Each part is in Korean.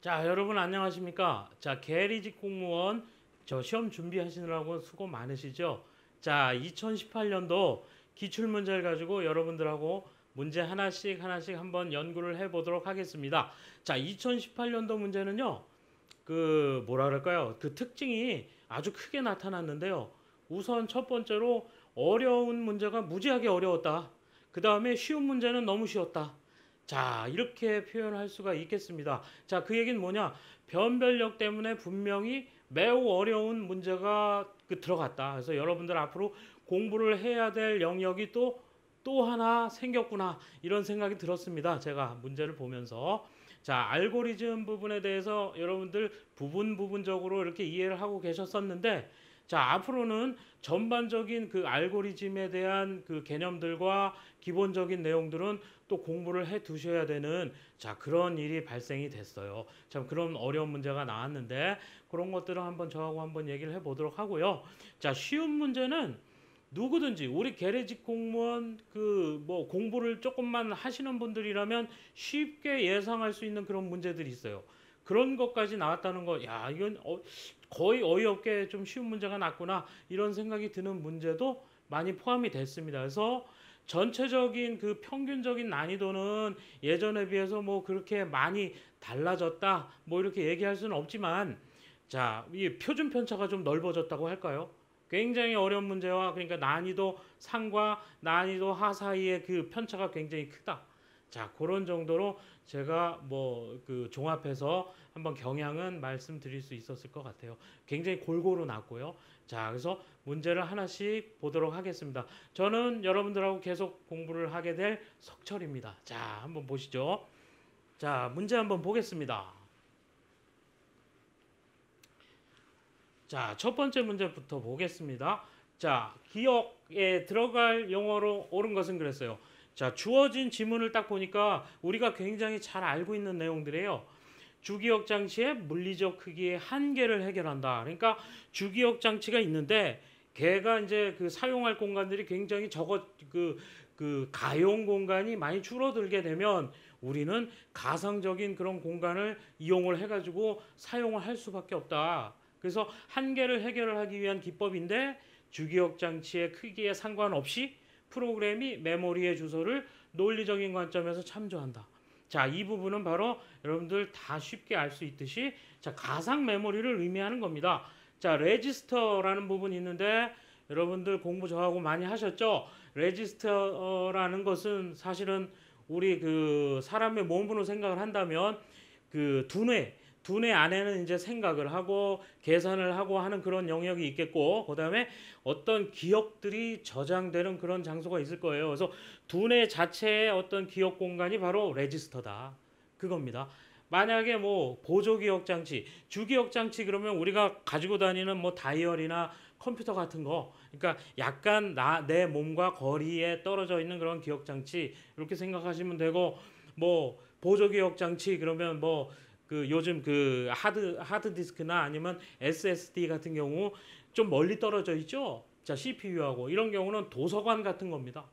자, 여러분 안녕하십니까? 자, 계리직 공무원 저 시험 준비하시느라고 수고 많으시죠? 자, 2018년도 기출문제를 가지고 여러분들하고 문제 하나씩 한번 연구를 해보도록 하겠습니다. 자, 2018년도 문제는요, 그 뭐라 그럴까요? 그 특징이 아주 크게 나타났는데요. 우선 첫 번째로 어려운 문제가 무지하게 어려웠다. 그 다음에 쉬운 문제는 너무 쉬웠다. 자, 이렇게 표현할 수가 있겠습니다. 자, 그 얘기는 뭐냐? 변별력 때문에 분명히 매우 어려운 문제가 들어갔다. 그래서 여러분들 앞으로 공부를 해야 될 영역이 또 하나 생겼구나. 이런 생각이 들었습니다. 제가 문제를 보면서. 자, 알고리즘 부분에 대해서 여러분들 부분적으로 이렇게 이해를 하고 계셨었는데, 자, 앞으로는 전반적인 그 알고리즘에 대한 그 개념들과 기본적인 내용들은 또 공부를 해 두셔야 되는, 자, 그런 일이 발생이 됐어요. 참 그런 어려운 문제가 나왔는데 그런 것들을 한번 저하고 한번 얘기를 해 보도록 하고요. 자, 쉬운 문제는 누구든지 우리 계래직 공무원 그 뭐 공부를 조금만 하시는 분들이라면 쉽게 예상할 수 있는 그런 문제들이 있어요. 그런 것까지 나왔다는 거, 야, 이건 거의 어이없게 좀 쉬운 문제가 났구나 이런 생각이 드는 문제도 많이 포함이 됐습니다. 그래서 전체적인 그 평균적인 난이도는 예전에 비해서 뭐 그렇게 많이 달라졌다 뭐 이렇게 얘기할 수는 없지만, 자, 이 표준 편차가 좀 넓어졌다고 할까요? 굉장히 어려운 문제와 그러니까 난이도 상과 난이도 하 사이의 그 편차가 굉장히 크다. 자, 그런 정도로 제가 뭐 그 종합해서 한번 경향은 말씀드릴 수 있었을 것 같아요. 굉장히 골고루 났고요. 자, 그래서 문제를 하나씩 보도록 하겠습니다. 저는 여러분들하고 계속 공부를 하게 될 석철입니다. 자, 한번 보시죠. 자, 문제 한번 보겠습니다. 자, 첫 번째 문제부터 보겠습니다. 자, 기억에 들어갈 용어로 옳은 것은 그랬어요. 자, 주어진 지문을 딱 보니까 우리가 굉장히 잘 알고 있는 내용들이에요. 주기억 장치의 물리적 크기의 한계를 해결한다. 그러니까 주기억 장치가 있는데 걔가 이제 그 사용할 공간들이 굉장히 그 가용 공간이 많이 줄어들게 되면 우리는 가상적인 그런 공간을 이용을 해가지고 사용을 할 수밖에 없다. 그래서 한계를 해결을 하기 위한 기법인데 주기억 장치의 크기에 상관없이 프로그램이 메모리의 주소를 논리적인 관점에서 참조한다. 자, 이 부분은 바로 여러분들 다 쉽게 알 수 있듯이, 자, 가상 메모리를 의미하는 겁니다. 자, 레지스터라는 부분이 있는데 여러분들 공부 저하고 많이 하셨죠? 레지스터라는 것은 사실은 우리 그 사람의 몸으로 생각을 한다면 그 두뇌 안에는 이제 생각을 하고 계산을 하고 하는 그런 영역이 있겠고, 그다음에 어떤 기억들이 저장되는 그런 장소가 있을 거예요. 그래서 두뇌 자체의 어떤 기억 공간이 바로 레지스터다. 그겁니다. 만약에 뭐 보조기억 장치, 주기억 장치 그러면 우리가 가지고 다니는 뭐 다이어리나 컴퓨터 같은 거, 그러니까 약간 내 몸과 거리에 떨어져 있는 그런 기억 장치 이렇게 생각하시면 되고, 뭐 보조기억 장치 그러면 뭐 그 요즘 그 하드 디스크나 아니면 SSD 같은 경우 좀 멀리 떨어져 있죠. 자, CPU하고 이런 경우는 도서관 같은 겁니다.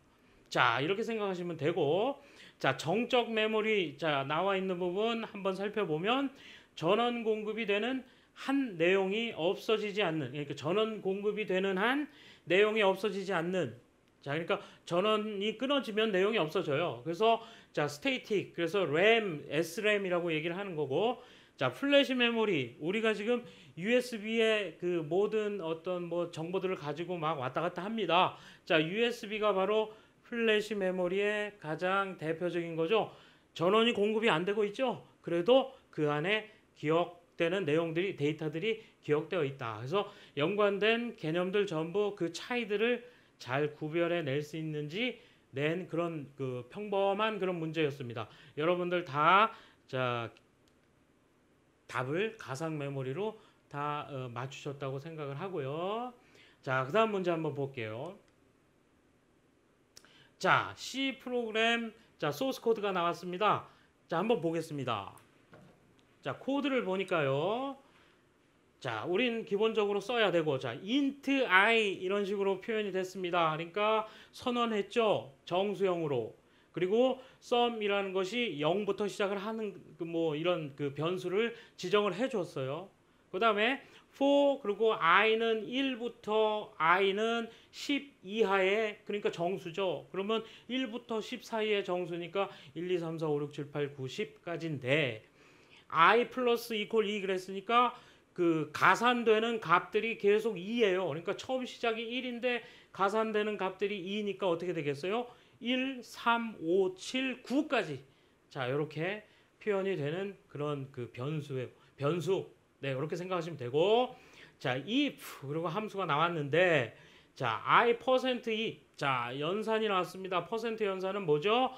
자, 이렇게 생각하시면 되고, 자, 정적 메모리, 자, 나와 있는 부분 한번 살펴보면 전원 공급이 되는 한 내용이 없어지지 않는, 그러니까 전원 공급이 되는 한 내용이 없어지지 않는, 자, 그러니까 전원이 끊어지면 내용이 없어져요. 그래서 자, 스테이틱, 그래서 램, SRAM이라고 얘기를 하는 거고, 자, 플래시 메모리, 우리가 지금 USB에 그 모든 어떤 뭐 정보들을 가지고 막 왔다 갔다 합니다. 자, USB가 바로 플래시 메모리의 가장 대표적인 거죠. 전원이 공급이 안 되고 있죠. 그래도 그 안에 기억되는 내용들이, 데이터들이 기억되어 있다. 그래서 연관된 개념들 전부 그 차이들을 잘 구별해 낼 수 있는지 낸 그런 그 평범한 그런 문제였습니다. 여러분들 다 자, 답을 가상 메모리로 다 맞추셨다고 생각을 하고요. 자, 그 다음 문제 한번 볼게요. 자, C 프로그램, 자, 소스 코드가 나왔습니다. 자, 한번 보겠습니다. 자, 코드를 보니까요. 자, 우린 기본적으로 써야 되고, 자, int i 이런 식으로 표현이 됐습니다. 그러니까 선언했죠. 정수형으로. 그리고 sum이라는 것이 0부터 시작을 하는 뭐 이런 그 변수를 지정을 해줬어요. 그 다음에 for 그리고 i는 1부터 i는 10 이하의 그러니까 정수죠. 그러면 1부터 10 사이의 정수니까 1, 2, 3, 4, 5, 6, 7, 8, 9, 10까지인데 i 플러스 이퀄 2 그랬으니까 그 가산되는 값들이 계속 2예요. 그러니까 처음 시작이 1인데 가산되는 값들이 2니까 어떻게 되겠어요? 1, 3, 5, 7, 9까지. 자, 이렇게 표현이 되는 그런 그 변수예요. 변수. 네, 이렇게 생각하시면 되고. 자, if 그리고 함수가 나왔는데 자, i%e. 자, 연산이 나왔습니다. 퍼센트 연산은 뭐죠?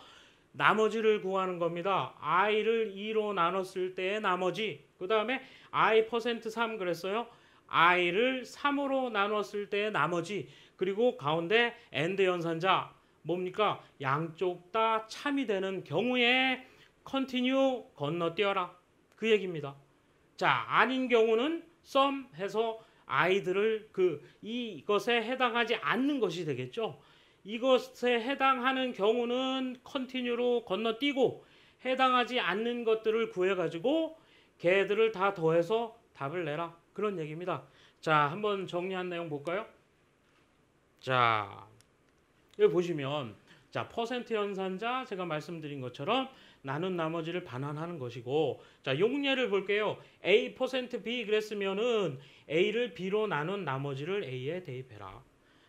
나머지를 구하는 겁니다. i를 2로 나눴을 때의 나머지. 그 다음에 i%3 그랬어요. i를 3으로 나눴을 때의 나머지. 그리고 가운데 and 연산자. 뭡니까? 양쪽 다 참이 되는 경우에 continue 건너뛰어라. 그 얘기입니다. 자, 아닌 경우는 sum 해서 i들을 이것에 해당하지 않는 것이 되겠죠. 이것에 해당하는 경우는 continue로 건너뛰고 해당하지 않는 것들을 구해가지고 걔들을 다 더해서 답을 내라. 그런 얘기입니다. 자, 한번 정리한 내용 볼까요? 자, 여기 보시면 자, 퍼센트 연산자 제가 말씀드린 것처럼 나눈 나머지를 반환하는 것이고 자, 용례를 볼게요. A%B 그랬으면은 A를 B로 나눈 나머지를 A에 대입해라.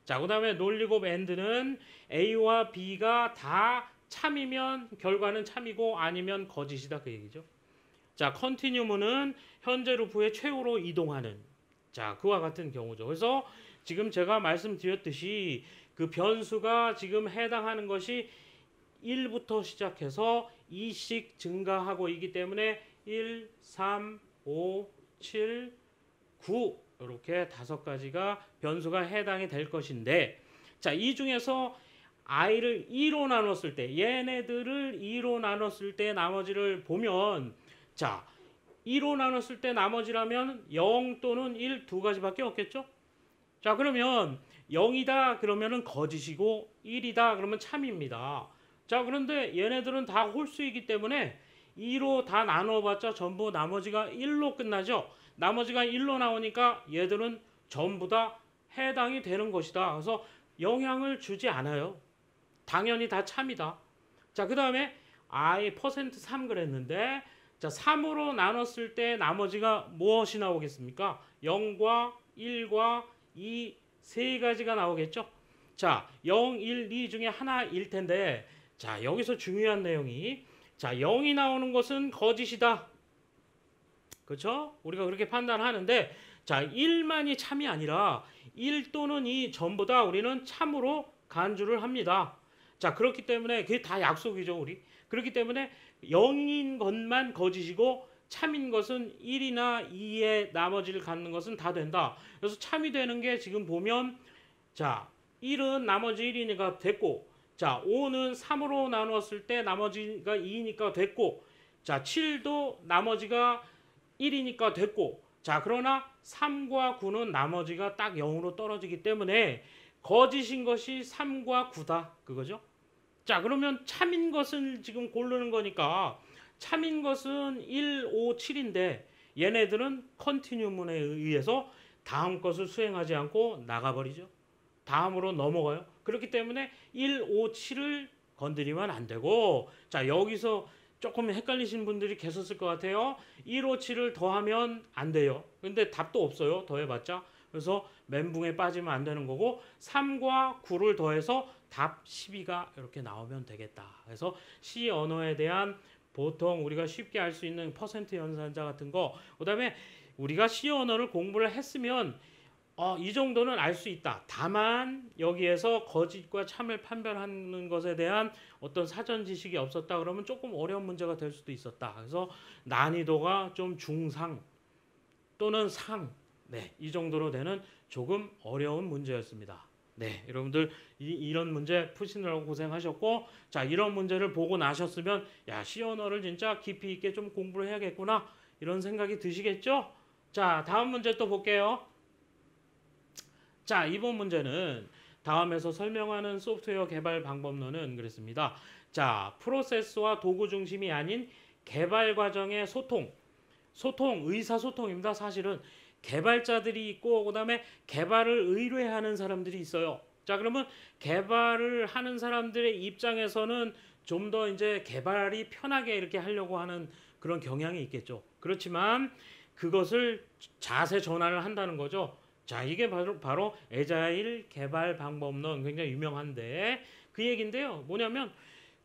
자, 그 다음에 논리고 and는 A와 B가 다 참이면 결과는 참이고 아니면 거짓이다 그 얘기죠. 자, continue는 현재 루프의 최후로 이동하는 자, 그와 같은 경우죠. 그래서 지금 제가 말씀드렸듯이 그 변수가 지금 해당하는 것이 1부터 시작해서 2씩 증가하고 있기 때문에 1, 3, 5, 7, 9 이렇게 5가지가 변수가 해당이 될 것인데 자, 이 중에서 i를 2로 나눴을 때 얘네들을 2로 나눴을 때 나머지를 보면 자, 2로 나눴을 때 나머지라면 0 또는 1 두 가지밖에 없겠죠? 자, 그러면 0이다 그러면은 거짓이고 1이다 그러면 참입니다. 자, 그런데 얘네들은 다 홀수이기 때문에 2로 다 나눠봤자 전부 나머지가 1로 끝나죠. 나머지가 1로 나오니까 얘들은 전부 다 해당이 되는 것이다. 그래서 영향을 주지 않아요. 당연히 다 참이다. 자, 그 다음에 i%3 그랬는데 자, 3으로 나눴을 때 나머지가 무엇이 나오겠습니까? 0과 1과 2 세 가지가 나오겠죠. 자, 0, 1, 2 중에 하나일 텐데 자, 여기서 중요한 내용이 자, 0이 나오는 것은 거짓이다. 그렇죠? 우리가 그렇게 판단하는데 자, 1만이 참이 아니라 1 또는 2 전부 다 우리는 참으로 간주를 합니다. 자, 그렇기 때문에 그게 다 약속이죠, 우리. 그렇기 때문에 0인 것만 거짓이고 참인 것은 1이나 2의 나머지를 갖는 것은 다 된다. 그래서 참이 되는 게 지금 보면 자, 1은 나머지 1이니까 됐고 자, 5는 3으로 나누었을 때 나머지가 2니까 됐고 자, 7도 나머지가 1이니까 됐고 자, 그러나 3과 9는 나머지가 딱 0으로 떨어지기 때문에 거짓인 것이 3과 9다. 그거죠? 자, 그러면 참인 것을 지금 고르는 거니까 참인 것은 1, 5, 7인데 얘네들은 컨티뉴문에 의해서 다음 것을 수행하지 않고 나가버리죠. 다음으로 넘어가요. 그렇기 때문에 1, 5, 7을 건드리면 안 되고 자, 여기서 조금 헷갈리신 분들이 계셨을 것 같아요. 1, 5, 7을 더하면 안 돼요. 근데 답도 없어요. 더해봤자. 그래서 멘붕에 빠지면 안 되는 거고 3과 9를 더해서 답 12가 이렇게 나오면 되겠다. 그래서 C 언어에 대한 보통 우리가 쉽게 알 수 있는 퍼센트 연산자 같은 거 그다음에 우리가 C 언어를 공부를 했으면 이 정도는 알 수 있다. 다만 여기에서 거짓과 참을 판별하는 것에 대한 어떤 사전 지식이 없었다 그러면 조금 어려운 문제가 될 수도 있었다. 그래서 난이도가 좀 중상 또는 상 네, 이 정도로 되는 조금 어려운 문제였습니다. 네, 여러분들 이런 문제 푸시느라고 고생하셨고 자, 이런 문제를 보고 나셨으면 야, C 언어를 진짜 깊이 있게 좀 공부를 해야겠구나 이런 생각이 드시겠죠? 자, 다음 문제 또 볼게요. 자, 이번 문제는 다음에서 설명하는 소프트웨어 개발 방법론은 그랬습니다. 자, 프로세스와 도구 중심이 아닌 개발 과정의 의사소통입니다. 사실은 개발자들이 있고 그다음에 개발을 의뢰하는 사람들이 있어요. 자, 그러면 개발을 하는 사람들의 입장에서는 좀 더 이제 개발이 편하게 이렇게 하려고 하는 그런 경향이 있겠죠. 그렇지만 그것을 자세 전환을 한다는 거죠. 자, 이게 바로 애자일 개발 방법론, 굉장히 유명한데 그 얘기인데요. 뭐냐면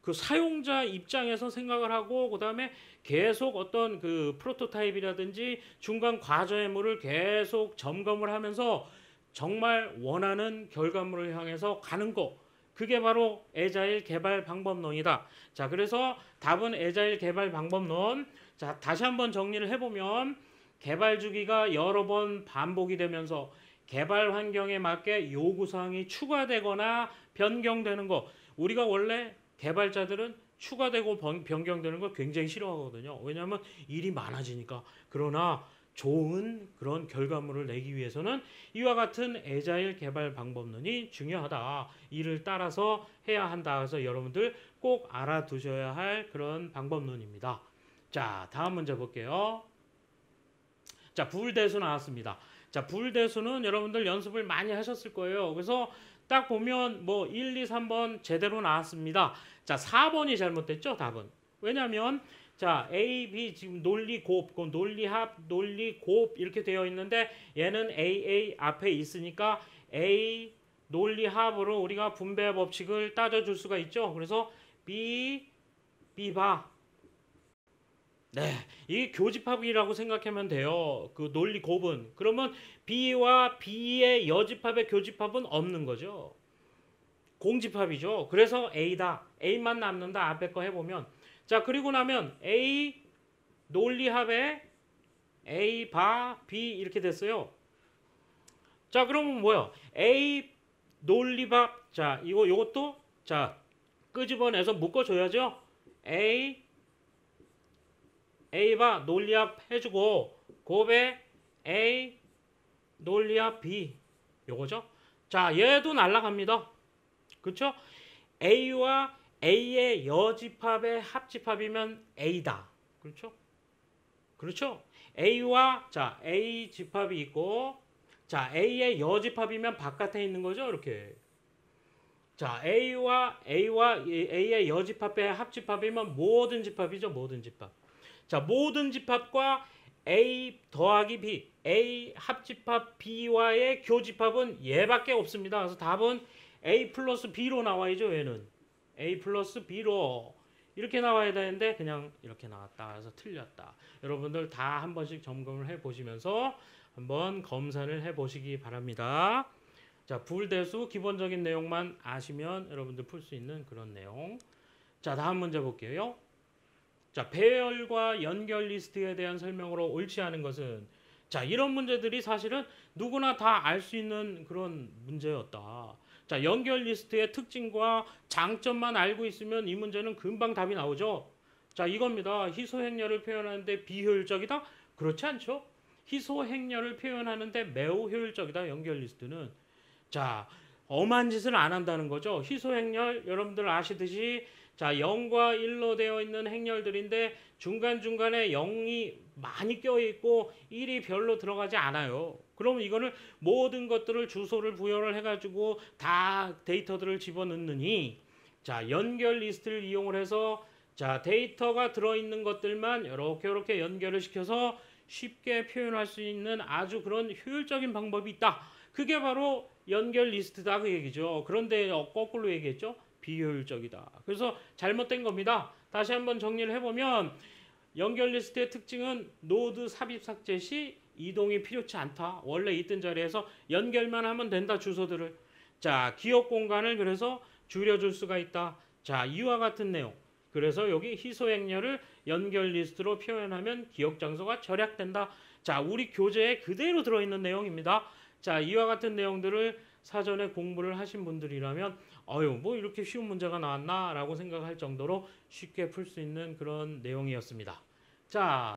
그 사용자 입장에서 생각을 하고 그다음에 계속 어떤 그 프로토타입이라든지 중간 과정물을 계속 점검을 하면서 정말 원하는 결과물을 향해서 가는 거. 그게 바로 애자일 개발 방법론이다. 자, 그래서 답은 애자일 개발 방법론. 자, 다시 한번 정리를 해보면 개발 주기가 여러 번 반복이 되면서 개발 환경에 맞게 요구사항이 추가되거나 변경되는 거. 우리가 원래 개발자들은 추가되고 변경되는 걸 굉장히 싫어하거든요. 왜냐하면 일이 많아지니까. 그러나 좋은 그런 결과물을 내기 위해서는 이와 같은 애자일 개발 방법론이 중요하다. 이를 따라서 해야 한다. 그래서 여러분들 꼭 알아두셔야 할 그런 방법론입니다. 자, 다음 문제 볼게요. 자, 부울대수 나왔습니다. 자, 부울대수는 여러분들 연습을 많이 하셨을 거예요. 그래서 딱 보면 뭐 1, 2, 3번 제대로 나왔습니다. 자, 4번이 잘못됐죠, 답은. 왜냐면 자, A, B 지금 논리 곱, 논리 합, 논리 곱 이렇게 되어 있는데 얘는 AA 앞에 있으니까 A 논리 합으로 우리가 분배 법칙을 따져줄 수가 있죠. 그래서 B, B바. 네, 이 교집합이라고 생각하면 돼요. 그 논리 곱은. 그러면 B와 B의 여집합의 교집합은 없는 거죠. 공집합이죠. 그래서 A다. A만 남는다. 앞에 거 해보면. 자, 그리고 나면 A 논리합에 A 바 B 이렇게 됐어요. 자, 그러면 뭐야? A 논리합. 자, 요것도 자, 끄집어내서 묶어줘야죠. A바 논리합 해주고 곱에 A 논리합 B 요거죠. 자, 얘도 날라갑니다. 그렇죠? A와 A의 여집합의 합집합이면 A다. 그렇죠? 그렇죠? A와 자, A 집합이 있고 자, A의 여집합이면 바깥에 있는 거죠. 이렇게. 자, A와 A의 여집합의 합집합이면 모든 집합이죠. 모든 집합. 자, 모든 집합과 A 더하기 B, A 합집합 B와의 교집합은 얘밖에 없습니다. 그래서 답은 A 플러스 B로 나와야죠. 얘는 A 플러스 B로 이렇게 나와야 되는데 그냥 이렇게 나왔다. 그래서 틀렸다. 여러분들 다 한 번씩 점검을 해보시면서 한번 검사를 해보시기 바랍니다. 자, 부울대수 기본적인 내용만 아시면 여러분들 풀 수 있는 그런 내용. 자, 다음 문제 볼게요. 자, 배열과 연결 리스트에 대한 설명으로 옳지 않은 것은 자, 이런 문제들이 사실은 누구나 다 알 수 있는 그런 문제였다. 자, 연결 리스트의 특징과 장점만 알고 있으면 이 문제는 금방 답이 나오죠. 자, 이겁니다. 희소행렬을 표현하는데 비효율적이다? 그렇지 않죠. 희소행렬을 표현하는데 매우 효율적이다. 연결 리스트는. 자, 엄한 짓을 안 한다는 거죠. 희소행렬 여러분들 아시듯이 자, 0과 1로 되어 있는 행렬들인데 중간중간에 0이 많이 껴있고 1이 별로 들어가지 않아요. 그럼 이거를 모든 것들을 주소를 부여를 해가지고 다 데이터들을 집어넣느니 자, 연결 리스트를 이용을 해서 자, 데이터가 들어있는 것들만 이렇게 연결을 시켜서 쉽게 표현할 수 있는 아주 그런 효율적인 방법이 있다. 그게 바로 연결 리스트다 그 얘기죠. 그런데 거꾸로 얘기했죠. 비효율적이다. 그래서 잘못된 겁니다. 다시 한번 정리를 해보면 연결 리스트의 특징은 노드 삽입 삭제 시 이동이 필요치 않다. 원래 있던 자리에서 연결만 하면 된다. 주소들을. 자, 기억 공간을 그래서 줄여줄 수가 있다. 자, 이와 같은 내용. 그래서 여기 희소행렬을 연결 리스트로 표현하면 기억 장소가 절약된다. 자, 우리 교재에 그대로 들어있는 내용입니다. 자, 이와 같은 내용들을 사전에 공부를 하신 분들이라면 뭐 이렇게 쉬운 문제가 나왔나 라고 생각할 정도로 쉽게 풀 수 있는 그런 내용이었습니다. 자,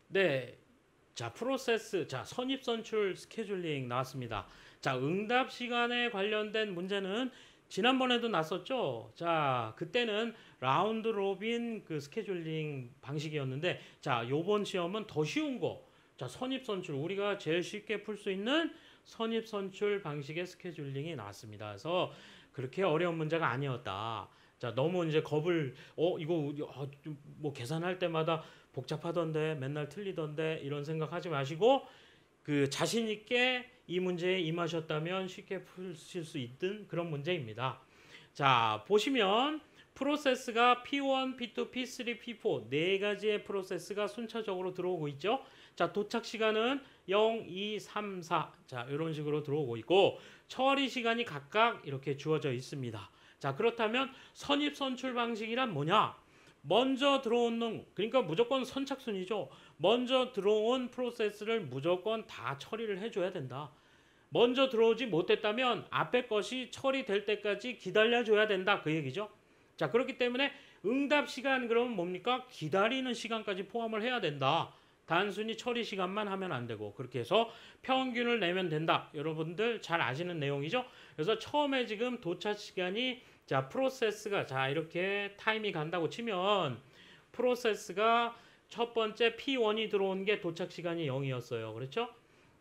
네. 자, 프로세스, 자, 선입선출 스케줄링 나왔습니다. 자, 응답 시간에 관련된 문제는 지난번에도 났었죠. 자, 그때는 라운드 로빈 그 스케줄링 방식이었는데, 자, 요번 시험은 더 쉬운 거. 자, 선입선출. 우리가 제일 쉽게 풀 수 있는 선입선출 방식의 스케줄링이 나왔습니다. 그래서 그렇게 어려운 문제가 아니었다. 자, 너무 이제 겁을, 이거, 뭐 계산할 때마다 복잡하던데, 맨날 틀리던데, 이런 생각하지 마시고, 그 자신 있게 이 문제에 임하셨다면 쉽게 풀실 수 있던 그런 문제입니다. 자, 보시면 프로세스가 P1, P2, P3, P4 네 가지의 프로세스가 순차적으로 들어오고 있죠. 자, 도착 시간은 0, 2, 3, 4. 자, 이런 식으로 들어오고 있고 처리 시간이 각각 이렇게 주어져 있습니다. 자, 그렇다면 선입 선출 방식이란 뭐냐? 먼저 들어오는, 그러니까 무조건 선착순이죠. 먼저 들어온 프로세스를 무조건 다 처리를 해줘야 된다. 먼저 들어오지 못했다면 앞에 것이 처리될 때까지 기다려줘야 된다. 그 얘기죠. 자, 그렇기 때문에 응답 시간 그러면 뭡니까? 기다리는 시간까지 포함을 해야 된다. 단순히 처리 시간만 하면 안 되고 그렇게 해서 평균을 내면 된다. 여러분들 잘 아시는 내용이죠. 그래서 처음에 지금 도착 시간이 자 프로세스가 자 이렇게 타임이 간다고 치면 프로세스가 첫 번째 P1이 들어온 게 도착 시간이 0이었어요. 그렇죠?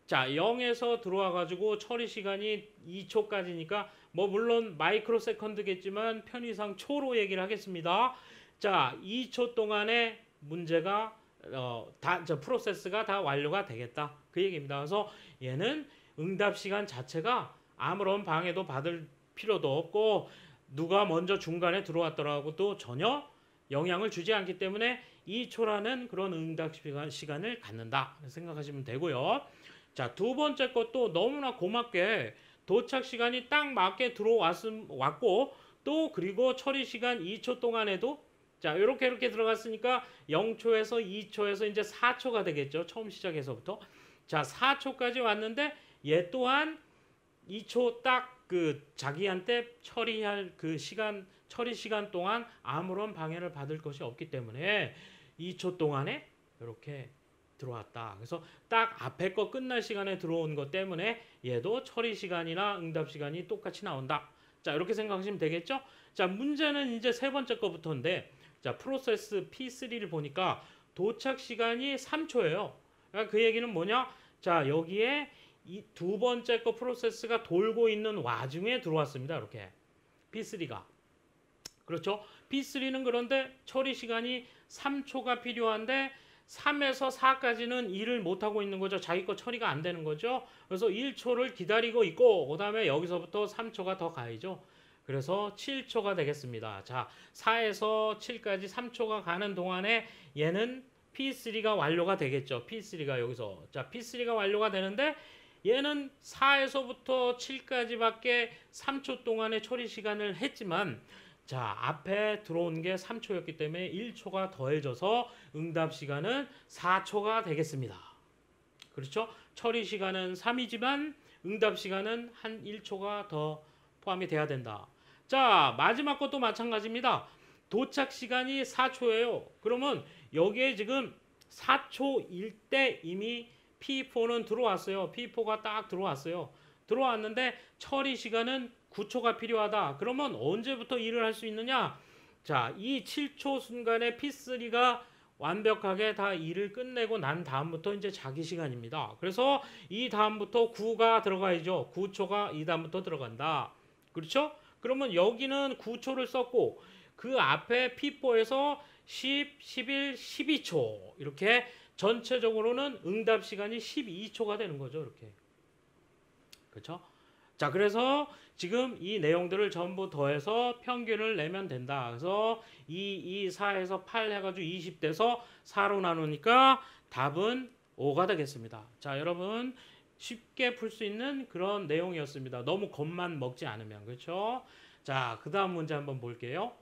자 0에서 들어와 가지고 처리 시간이 2초까지니까 뭐 물론 마이크로 세컨드겠지만 편의상 초로 얘기를 하겠습니다. 자 2초 동안에 문제가 저 프로세스가 다 완료가 되겠다. 그 얘기입니다. 그래서 얘는 응답 시간 자체가 아무런 방해도 받을 필요도 없고 누가 먼저 중간에 들어왔더라고도 전혀 영향을 주지 않기 때문에 2초라는 그런 응답 시간을 갖는다 생각하시면 되고요. 자, 두 번째 것도 너무나 고맙게 도착 시간이 딱 맞게 왔고 또 그리고 처리 시간 2초 동안에도 자, 이렇게 들어갔으니까 0초에서 2초에서 이제 4초가 되겠죠. 처음 시작해서부터. 자, 4초까지 왔는데 얘 또한 2초 딱 그 자기한테 처리할 그 시간 처리 시간 동안 아무런 방해를 받을 것이 없기 때문에 2초 동안에 이렇게 들어왔다. 그래서 딱 앞에 거 끝날 시간에 들어온 것 때문에 얘도 처리 시간이나 응답 시간이 똑같이 나온다. 자, 이렇게 생각하시면 되겠죠? 자, 문제는 이제 세 번째 거부터인데 자, 프로세스 P3를 보니까 도착 시간이 3초예요. 그러니까 그 얘기는 뭐냐? 자, 여기에 이 두 번째 거 프로세스가 돌고 있는 와중에 들어왔습니다. 이렇게 P3가. 그렇죠? P3는 그런데 처리 시간이 3초가 필요한데 3에서 4까지는 일을 못하고 있는 거죠. 자기 거 처리가 안 되는 거죠. 그래서 1초를 기다리고 있고 그 다음에 여기서부터 3초가 더 가야죠. 그래서 7초가 되겠습니다. 자, 4에서 7까지 3초가 가는 동안에 얘는 P3가 완료가 되겠죠. P3가 여기서. 자, P3가 완료가 되는데 얘는 4에서부터 7까지밖에 3초 동안의 처리 시간을 했지만 자, 앞에 들어온 게 3초였기 때문에 1초가 더해져서 응답 시간은 4초가 되겠습니다. 그렇죠? 처리 시간은 3이지만 응답 시간은 한 1초가 더 포함이 돼야 된다. 자, 마지막 것도 마찬가지입니다. 도착 시간이 4초예요. 그러면 여기에 지금 4초일 때 이미 P4는 들어왔어요. P4가 딱 들어왔어요. 들어왔는데 처리 시간은 9초가 필요하다. 그러면 언제부터 일을 할 수 있느냐? 자, 이 7초 순간에 P3가 완벽하게 다 일을 끝내고 난 다음부터 이제 자기 시간입니다. 그래서 이 다음부터 9가 들어가야죠. 9초가 이 다음부터 들어간다. 그렇죠? 그러면 여기는 9초를 썼고 그 앞에 P4에서 10, 11, 12초 이렇게 전체적으로는 응답 시간이 12초가 되는 거죠. 이렇게. 그렇죠? 자, 그래서 지금 이 내용들을 전부 더해서 평균을 내면 된다. 그래서 2, 4에서 8 해가지고 20 돼서 4로 나누니까 답은 5가 되겠습니다. 자, 여러분 쉽게 풀 수 있는 그런 내용이었습니다. 너무 겁만 먹지 않으면. 그렇죠? 자, 그 다음 문제 한번 볼게요.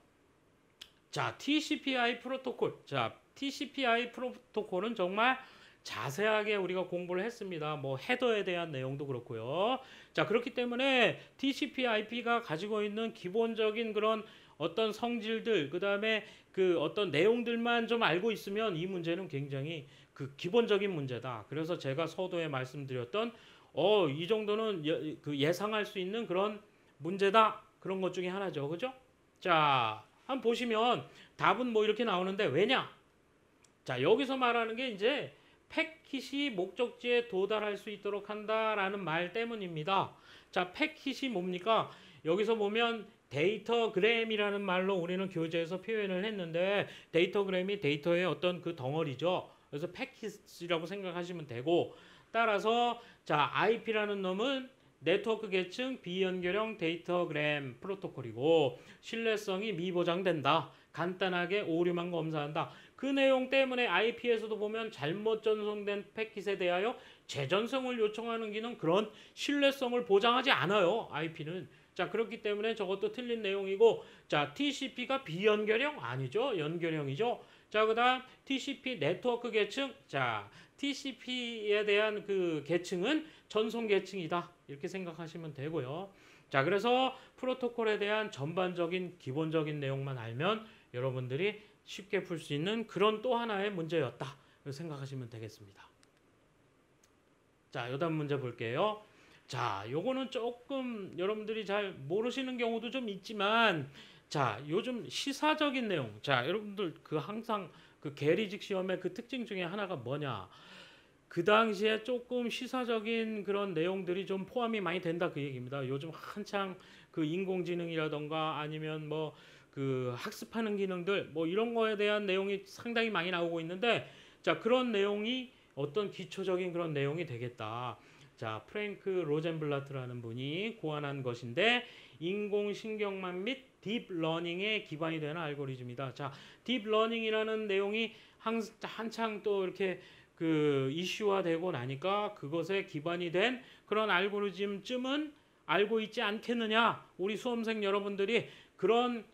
자, TCP/IP 프로토콜. 자, TCP/IP 프로토콜은 정말 자세하게 우리가 공부를 했습니다. 뭐 헤더에 대한 내용도 그렇고요. 자, 그렇기 때문에 TCP/IP가 가지고 있는 기본적인 그런 어떤 성질들, 그다음에 그 어떤 내용들만 좀 알고 있으면 이 문제는 굉장히 그 기본적인 문제다. 그래서 제가 서두에 말씀드렸던 이 정도는 그 예상할 수 있는 그런 문제다. 그런 것 중에 하나죠. 그죠? 자, 한번 보시면 답은 뭐 이렇게 나오는데 왜냐? 자, 여기서 말하는 게 이제 패킷이 목적지에 도달할 수 있도록 한다라는 말 때문입니다. 자, 패킷이 뭡니까? 여기서 보면 데이터그램이라는 말로 우리는 교재에서 표현을 했는데 데이터그램이 데이터의 어떤 그 덩어리죠. 그래서 패킷이라고 생각하시면 되고 따라서 자, IP라는 놈은 네트워크 계층 비연결형 데이터그램 프로토콜이고 신뢰성이 미보장된다. 간단하게 오류만 검사한다. 그 내용 때문에 IP에서도 보면 잘못 전송된 패킷에 대하여 재전송을 요청하는 기능 그런 신뢰성을 보장하지 않아요. IP는. 자, 그렇기 때문에 저것도 틀린 내용이고 자, TCP가 비연결형 아니죠. 연결형이죠. 자, 그다음 TCP 네트워크 계층. 자, TCP에 대한 그 계층은 전송 계층이다. 이렇게 생각하시면 되고요. 자, 그래서 프로토콜에 대한 전반적인 기본적인 내용만 알면 여러분들이 쉽게 풀 수 있는 그런 또 하나의 문제였다. 생각하시면 되겠습니다. 자, 요단 문제 볼게요. 자, 요거는 조금 여러분들이 잘 모르시는 경우도 좀 있지만 자, 요즘 시사적인 내용. 자, 여러분들 그 항상 그 계리직 시험의 그 특징 중에 하나가 뭐냐? 그 당시에 조금 시사적인 그런 내용들이 좀 포함이 많이 된다 그 얘기입니다. 요즘 한창 그 인공지능이라던가 아니면 뭐 그 학습하는 기능들 뭐 이런 거에 대한 내용이 상당히 많이 나오고 있는데 자, 그런 내용이 어떤 기초적인 그런 내용이 되겠다. 자, 프랭크 로젠블라트라는 분이 고안한 것인데 인공신경망 및 딥러닝에 기반이 되는 알고리즘이다. 자, 딥러닝이라는 내용이 한창 또 이렇게 그 이슈화되고 나니까 그것에 기반이 된 그런 알고리즘쯤은 알고 있지 않겠느냐. 우리 수험생 여러분들이 그런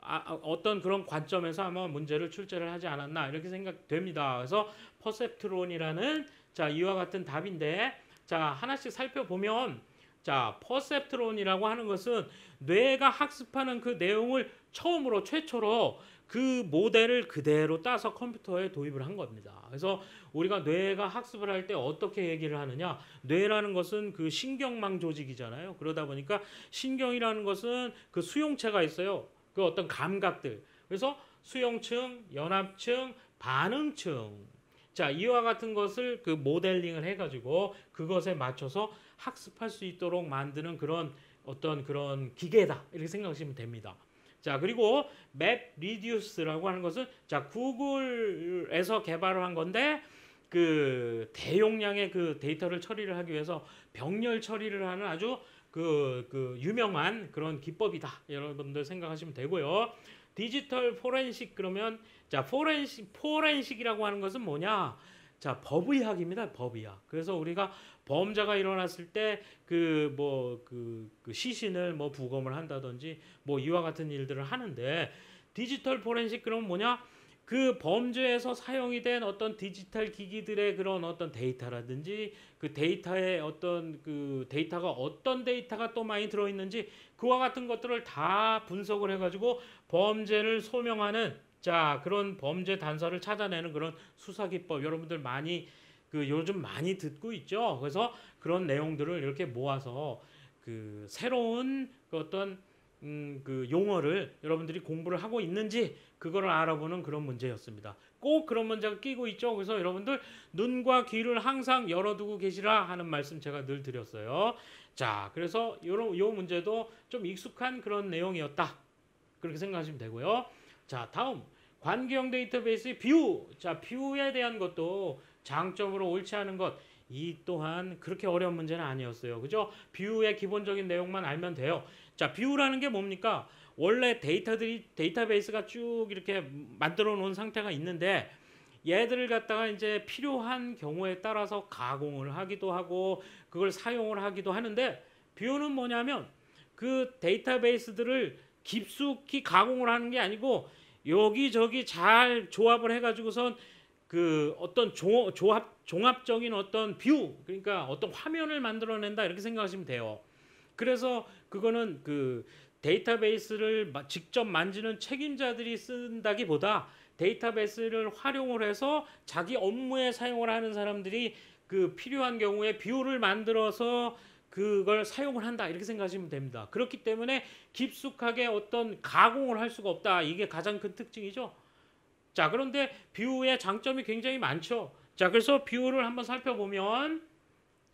어떤 그런 관점에서 아마 문제를 출제를 하지 않았나 이렇게 생각됩니다. 그래서 퍼셉트론이라는 자, 이와 같은 답인데 자, 하나씩 살펴보면 자, 퍼셉트론이라고 하는 것은 뇌가 학습하는 그 내용을 처음으로 최초로 그 모델을 그대로 따서 컴퓨터에 도입을 한 겁니다. 그래서 우리가 뇌가 학습을 할 때 어떻게 얘기를 하느냐? 뇌라는 것은 그 신경망 조직이잖아요. 그러다 보니까 신경이라는 것은 그 수용체가 있어요. 그 어떤 감각들. 그래서 수용층, 연합층, 반응층. 자, 이와 같은 것을 그 모델링을 해가지고 그것에 맞춰서 학습할 수 있도록 만드는 그런 어떤 그런 기계다. 이렇게 생각하시면 됩니다. 자, 그리고 맵 리듀스라고 하는 것은 자, 구글에서 개발을 한 건데 그 대용량의 그 데이터를 처리를 하기 위해서 병렬 처리를 하는 아주 그 유명한 그런 기법이다. 여러분들 생각하시면 되고요. 디지털 포렌식 그러면 자, 포렌식이라고 하는 것은 뭐냐? 자, 법의학입니다. 법의학. 그래서 우리가 범죄가 일어났을 때 그 시신을 뭐 부검을 한다든지 뭐 이와 같은 일들을 하는데 디지털 포렌식 그러면 뭐냐? 그 범죄에서 사용이 된 어떤 디지털 기기들의 그런 어떤 데이터라든지 그 데이터의 어떤 그 데이터가 어떤 데이터가 또 많이 들어있는지 그와 같은 것들을 다 분석을 해가지고 범죄를 소명하는 자, 그런 범죄 단서를 찾아내는 그런 수사 기법 여러분들 많이 그 요즘 많이 듣고 있죠. 그래서 그런 내용들을 이렇게 모아서 그 새로운 그 어떤 그 용어를 여러분들이 공부를 하고 있는지 그거를 알아보는 그런 문제였습니다. 꼭 그런 문제가 끼고 있죠. 그래서 여러분들 눈과 귀를 항상 열어두고 계시라 하는 말씀 제가 늘 드렸어요. 자, 그래서 요 문제도 좀 익숙한 그런 내용이었다. 그렇게 생각하시면 되고요. 자, 다음 관계형 데이터베이스의 뷰. 자, 뷰에 대한 것도 장점으로 옳지 않은 것. 이 또한 그렇게 어려운 문제는 아니었어요. 그죠? 뷰의 기본적인 내용만 알면 돼요. 자, 뷰라는 게 뭡니까? 원래 데이터베이스가 쭉 이렇게 만들어 놓은 상태가 있는데 얘들을 갖다가 이제 필요한 경우에 따라서 가공을 하기도 하고 그걸 사용을 하기도 하는데 뷰는 뭐냐면 그 데이터베이스들을 깊숙이 가공을 하는 게 아니고 여기저기 잘 조합을 해가지고선 그 어떤 종합적인 어떤 뷰 그러니까 어떤 화면을 만들어낸다 이렇게 생각하시면 돼요. 그래서 그거는 그 데이터베이스를 직접 만지는 책임자들이 쓴다기보다 데이터베이스를 활용을 해서 자기 업무에 사용을 하는 사람들이 그 필요한 경우에 뷰를 만들어서 그걸 사용을 한다 이렇게 생각하시면 됩니다. 그렇기 때문에 깊숙하게 어떤 가공을 할 수가 없다. 이게 가장 큰 특징이죠. 자, 그런데 뷰의 장점이 굉장히 많죠. 자, 그래서 뷰를 한번 살펴보면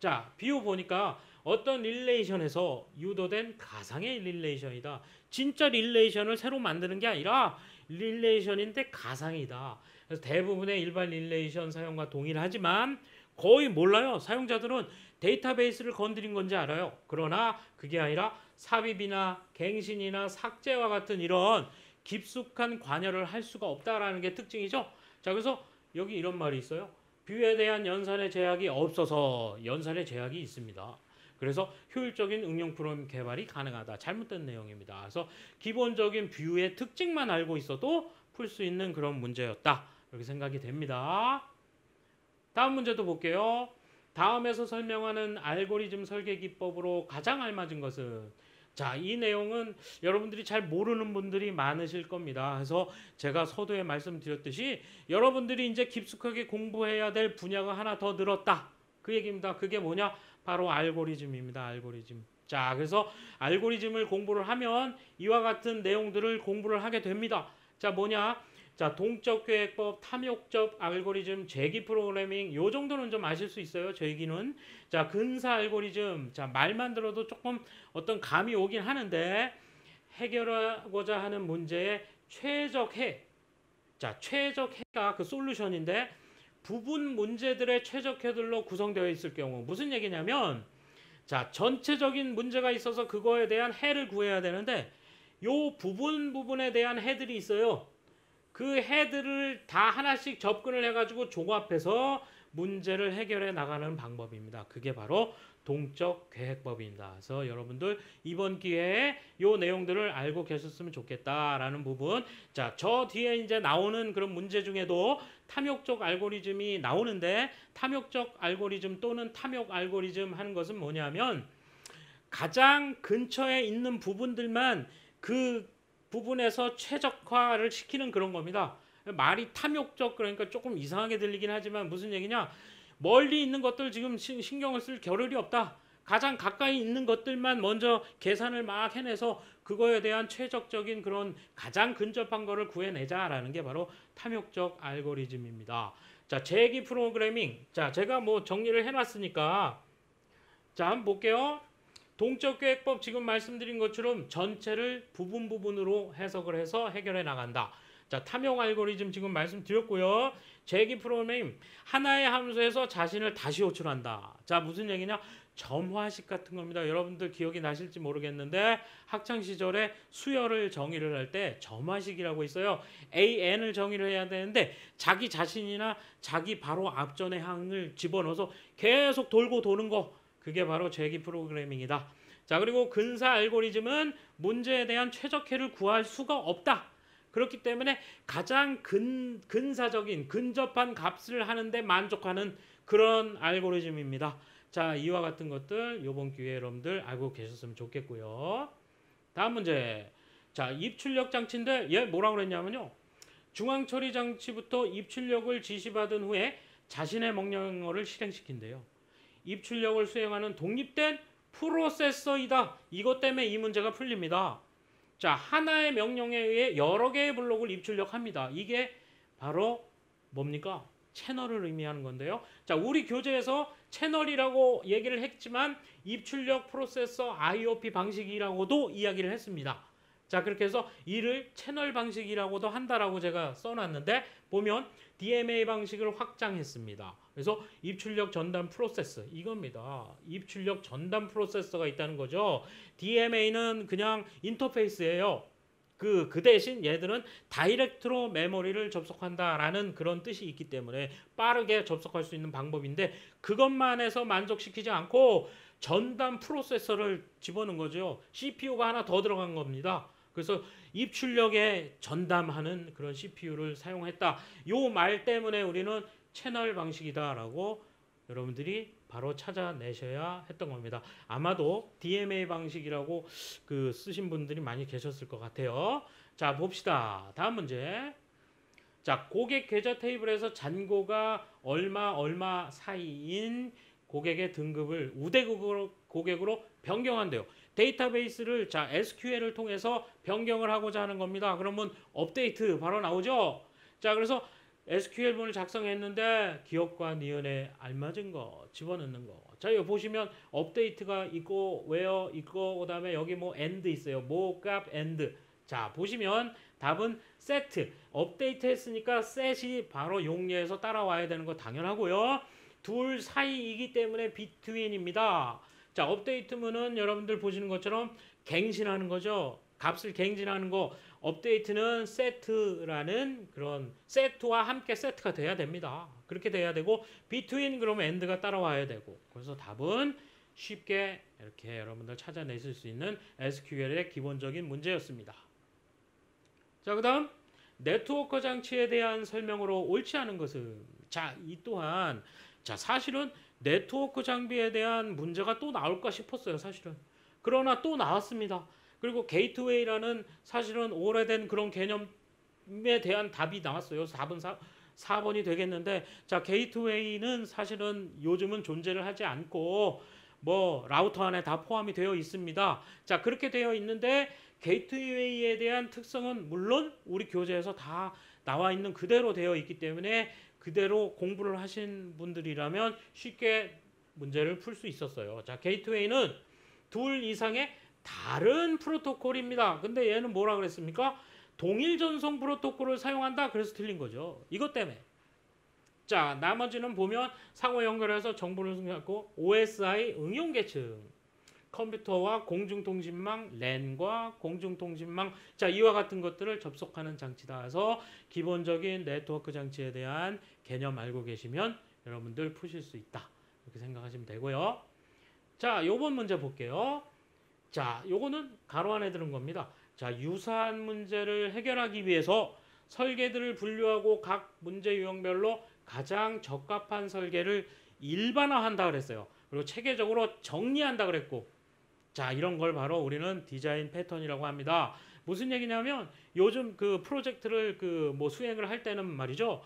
자, 뷰 보니까 어떤 릴레이션에서 유도된 가상의 릴레이션이다. 진짜 릴레이션을 새로 만드는 게 아니라 릴레이션인데 가상이다. 그래서 대부분의 일반 릴레이션 사용과 동일하지만 거의 몰라요. 사용자들은 데이터베이스를 건드린 건지 알아요. 그러나 그게 아니라 삽입이나 갱신이나 삭제와 같은 이런 깊숙한 관여를 할 수가 없다라는 게 특징이죠. 자, 그래서 여기 이런 말이 있어요. 뷰에 대한 연산의 제약이 없어서 연산의 제약이 있습니다. 그래서 효율적인 응용 프로그램 개발이 가능하다. 잘못된 내용입니다. 그래서 기본적인 뷰의 특징만 알고 있어도 풀 수 있는 그런 문제였다. 이렇게 생각이 됩니다. 다음 문제도 볼게요. 다음에서 설명하는 알고리즘 설계 기법으로 가장 알맞은 것은 자, 이 내용은 여러분들이 잘 모르는 분들이 많으실 겁니다. 그래서 제가 서두에 말씀드렸듯이 여러분들이 이제 깊숙하게 공부해야 될 분야가 하나 더 늘었다. 그 얘기입니다. 그게 뭐냐? 바로 알고리즘입니다. 알고리즘. 자, 그래서 알고리즘을 공부를 하면 이와 같은 내용들을 공부를 하게 됩니다. 자, 뭐냐? 자, 동적 계획법, 탐욕적 알고리즘, 재기 프로그래밍 요 정도는 좀 아실 수 있어요. 재기는. 자, 근사 알고리즘. 자, 말만 들어도 조금 어떤 감이 오긴 하는데 해결하고자 하는 문제의 최적해. 자, 최적해가 그 솔루션인데 부분 문제들의 최적해들로 구성되어 있을 경우 무슨 얘기냐면 자, 전체적인 문제가 있어서 그거에 대한 해를 구해야 되는데 요 부분에 대한 해들이 있어요. 그 해들을 다 하나씩 접근을 해가지고 종합해서 문제를 해결해 나가는 방법입니다. 그게 바로 동적 계획법입니다. 그래서 여러분들 이번 기회에 요 내용들을 알고 계셨으면 좋겠다라는 부분. 자, 저 뒤에 이제 나오는 그런 문제 중에도 탐욕적 알고리즘이 나오는데 탐욕적 알고리즘 또는 탐욕 알고리즘 하는 것은 뭐냐면 가장 근처에 있는 부분들만 그 부분에서 최적화를 시키는 그런 겁니다. 말이 탐욕적 그러니까 조금 이상하게 들리긴 하지만 무슨 얘기냐? 멀리 있는 것들 지금 신경을 쓸 겨를이 없다. 가장 가까이 있는 것들만 먼저 계산을 막 해내서 그거에 대한 최적적인 그런 가장 근접한 거를 구해내자라는 게 바로 탐욕적 알고리즘입니다. 자, 재기 프로그래밍. 자, 제가 뭐 정리를 해놨으니까 자, 한번 볼게요. 동적 계획법 지금 말씀드린 것처럼 전체를 부분으로 해석을 해서 해결해 나간다. 자, 탐욕 알고리즘 지금 말씀드렸고요. 재기 프로그래밍 하나의 함수에서 자신을 다시 호출한다. 자, 무슨 얘기냐? 점화식 같은 겁니다. 여러분들 기억이 나실지 모르겠는데 학창 시절에 수열을 정의를 할 때 점화식이라고 있어요. AN을 정의를 해야 되는데 자기 자신이나 자기 바로 앞전의 항을 집어넣어서 계속 돌고 도는 거. 그게 바로 재기 프로그래밍이다. 자, 그리고 근사 알고리즘은 문제에 대한 최적해를 구할 수가 없다. 그렇기 때문에 가장 근사적인 근접한 값을 하는데 만족하는 그런 알고리즘입니다. 자, 이와 같은 것들 이번 기회에 여러분들 알고 계셨으면 좋겠고요. 다음 문제. 자, 입출력 장치인데 얘 뭐라고 그랬냐면요. 중앙 처리 장치부터 입출력을 지시받은 후에 자신의 명령어를 실행시킨대요. 입출력을 수행하는 독립된 프로세서이다. 이것 때문에 이 문제가 풀립니다. 자, 하나의 명령에 의해 여러 개의 블록을 입출력합니다. 이게 바로 뭡니까? 채널을 의미하는 건데요. 자, 우리 교재에서 채널이라고 얘기를 했지만 입출력 프로세서 IOP 방식이라고도 이야기를 했습니다. 자, 그렇게 해서 이를 채널 방식이라고도 한다라고 제가 써놨는데 보면 DMA 방식을 확장했습니다. 그래서 입출력 전담 프로세서 이겁니다. 입출력 전담 프로세서가 있다는 거죠. DMA는 그냥 인터페이스예요. 그 대신 얘들은 다이렉트로 메모리를 접속한다라는 그런 뜻이 있기 때문에 빠르게 접속할 수 있는 방법인데 그것만 해서 만족시키지 않고 전담 프로세서를 집어넣은 거죠. CPU가 하나 더 들어간 겁니다. 그래서 입출력에 전담하는 그런 CPU를 사용했다. 요 말 때문에 우리는 채널 방식이다라고 여러분들이 바로 찾아내셔야 했던 겁니다. 아마도 DMA 방식이라고 그 쓰신 분들이 많이 계셨을 것 같아요. 자, 봅시다. 다음 문제. 자, 고객 계좌 테이블에서 잔고가 얼마 사이인 고객의 등급을 고객으로 변경한대요. 데이터베이스를 자 SQL을 통해서 변경을 하고자 하는 겁니다. 그러면 업데이트 바로 나오죠. 자 그래서 SQL문을 작성했는데 기억과 니은에 알맞은 거 집어넣는 거. 자 여기 보시면 업데이트가 있고 where 있고 그다음에 여기 뭐 and 있어요. 뭐 값 and. 자 보시면 답은 set. 업데이트 했으니까 set이 바로 용례에서 따라와야 되는 거 당연하고요. 둘 사이이기 때문에 between입니다. 자 업데이트문은 여러분들 보시는 것처럼 갱신하는 거죠. 값을 갱신하는 거. 업데이트는 set라는 그런 set와 함께 set가 돼야 됩니다. 그렇게 돼야 되고 between 그러면 and가 따라와야 되고 그래서 답은 쉽게 이렇게 여러분들 찾아내실 수 있는 SQL의 기본적인 문제였습니다. 자 그다음 네트워크 장치에 대한 설명으로 옳지 않은 것은 자 이 또한 자 사실은 네트워크 장비에 대한 문제가 또 나올까 싶었어요. 사실은 그러나 또 나왔습니다. 그리고 게이트웨이라는 사실은 오래된 그런 개념에 대한 답이 나왔어요. 4번이 되겠는데 자 게이트웨이는 사실은 요즘은 존재를 하지 않고 뭐 라우터 안에 다 포함이 되어 있습니다. 자 그렇게 되어 있는데 게이트웨이에 대한 특성은 물론 우리 교재에서 다 나와 있는 그대로 되어 있기 때문에 그대로 공부를 하신 분들이라면 쉽게 문제를 풀 수 있었어요. 자 게이트웨이는 둘 이상의 다른 프로토콜입니다. 근데 얘는 뭐라 그랬습니까? 동일 전송 프로토콜을 사용한다. 그래서 틀린 거죠. 이것 때문에. 자, 나머지는 보면 상호 연결해서 정보를 수집하고 OSI 응용 계층, 컴퓨터와 공중통신망, 랜과 공중통신망, 자 이와 같은 것들을 접속하는 장치다. 해서 기본적인 네트워크 장치에 대한 개념 알고 계시면 여러분들 푸실 수 있다. 이렇게 생각하시면 되고요. 자, 요번 문제 볼게요. 자, 요거는 가로 안에 들은 겁니다. 자, 유사한 문제를 해결하기 위해서 설계들을 분류하고 각 문제 유형별로 가장 적합한 설계를 일반화한다 그랬어요. 그리고 체계적으로 정리한다 그랬고, 자, 이런 걸 바로 우리는 디자인 패턴이라고 합니다. 무슨 얘기냐면 요즘 그 프로젝트를 그 뭐 수행을 할 때는 말이죠.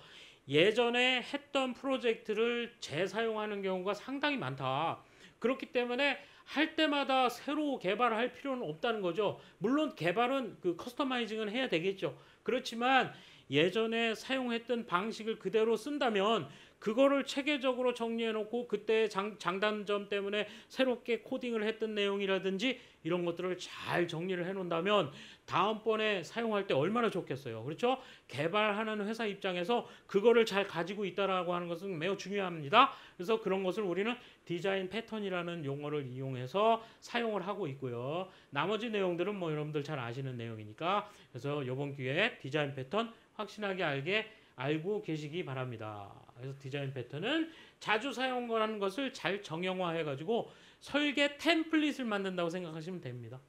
예전에 했던 프로젝트를 재사용하는 경우가 상당히 많다. 그렇기 때문에 할 때마다 새로 개발을 할 필요는 없다는 거죠. 물론 개발은 그 커스터마이징은 해야 되겠죠. 그렇지만 예전에 사용했던 방식을 그대로 쓴다면 그거를 체계적으로 정리해 놓고 그때 장단점 때문에 새롭게 코딩을 했던 내용이라든지 이런 것들을 잘 정리를 해 놓는다면 다음번에 사용할 때 얼마나 좋겠어요. 그렇죠? 개발하는 회사 입장에서 그거를 잘 가지고 있다라고 하는 것은 매우 중요합니다. 그래서 그런 것을 우리는 디자인 패턴이라는 용어를 이용해서 사용을 하고 있고요. 나머지 내용들은 뭐 여러분들 잘 아시는 내용이니까 그래서 이번 기회에 디자인 패턴 확실하게 알고 계시기 바랍니다. 그래서 디자인 패턴은 자주 사용하는 것을 잘 정형화해 가지고 설계 템플릿을 만든다고 생각하시면 됩니다.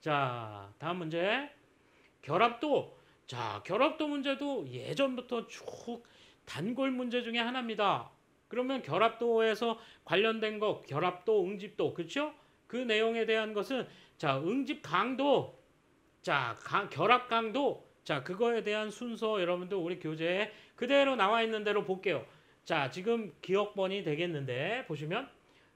자, 다음 문제. 결합도. 자, 결합도 문제도 예전부터 쭉 단골 문제 중에 하나입니다. 그러면 결합도에서 관련된 거, 결합도, 응집도, 그렇죠? 그 내용에 대한 것은 자, 응집 강도, 자, 결합 강도, 자, 그거에 대한 순서 여러분들 우리 교재에 그대로 나와 있는 대로 볼게요. 자, 지금 기억번이 되겠는데 보시면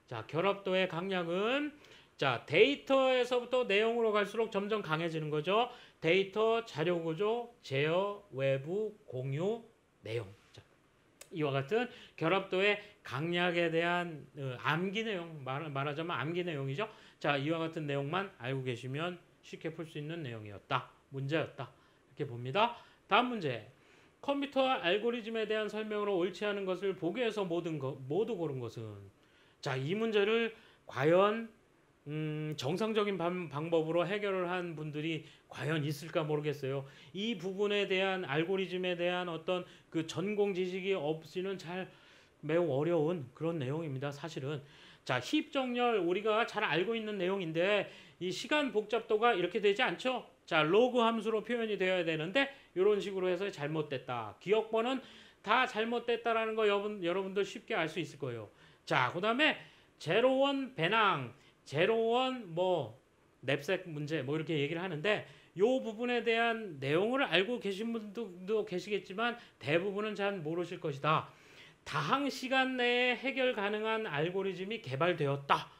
자, 결합도의 강약은 자, 데이터에서부터 내용으로 갈수록 점점 강해지는 거죠. 데이터, 자료구조, 제어, 외부, 공유, 내용. 자, 이와 같은 결합도의 강약에 대한 암기 내용, 말하자면 암기 내용이죠. 자, 이와 같은 내용만 알고 계시면 쉽게 풀 수 있는 내용이었다. 문제였다. 이렇게 봅니다. 다음 문제. 컴퓨터 알고리즘에 대한 설명으로 옳지 않은 것을 보기에서 모두 고른 것은 자, 이 문제를 과연 정상적인 방법으로 해결을 한 분들이 과연 있을까 모르겠어요. 이 부분에 대한 알고리즘에 대한 어떤 그 전공 지식이 없이는 매우 어려운 그런 내용입니다. 사실은. 자, 힙 정렬 우리가 잘 알고 있는 내용인데 이 시간 복잡도가 이렇게 되지 않죠? 자, 로그 함수로 표현이 되어야 되는데 이런 식으로 해서 잘못됐다. 기억번은 다 잘못됐다라는 거 여러분들 쉽게 알 수 있을 거예요. 자, 그다음에 제로원 배낭, 제로원 뭐 냅색 문제 뭐 이렇게 얘기를 하는데 이 부분에 대한 내용을 알고 계신 분도 계시겠지만 대부분은 잘 모르실 것이다. 다항 시간 내에 해결 가능한 알고리즘이 개발되었다.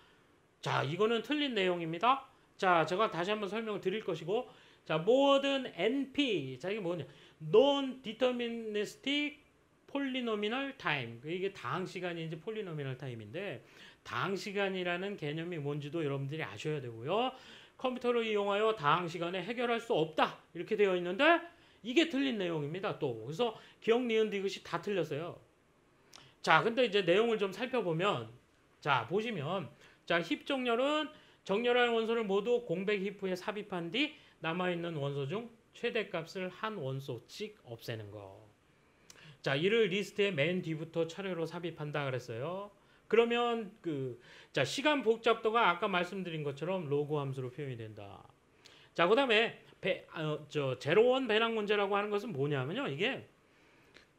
자, 이거는 틀린 내용입니다. 자, 제가 다시 한번 설명을 드릴 것이고, 자, 모든 NP, 자, 이게 뭐냐? Non-deterministic polynomial time. 이게 다항 시간인지 폴리노미널 타임인데, 다항 시간이라는 개념이 뭔지도 여러분들이 아셔야 되고요. 컴퓨터를 이용하여 다항 시간에 해결할 수 없다. 이렇게 되어 있는데, 이게 틀린 내용입니다. 또. 그래서 기억, 니은, 디귿이 다 틀렸어요. 자, 근데 이제 내용을 좀 살펴보면, 자, 보시면, 자, 힙 정렬은 정렬할 원소를 모두 공백 힙후에 삽입한 뒤 남아있는 원소 중 최대값을 한 원소씩 없애는 거. 자, 이를 리스트의 맨 뒤부터 차례로 삽입한다 그랬어요. 그러면 자, 시간 복잡도가 아까 말씀드린 것처럼 로그 함수로 표현이 된다. 자, 그다음에 제로원 배낭 문제라고 하는 것은 뭐냐면요. 이게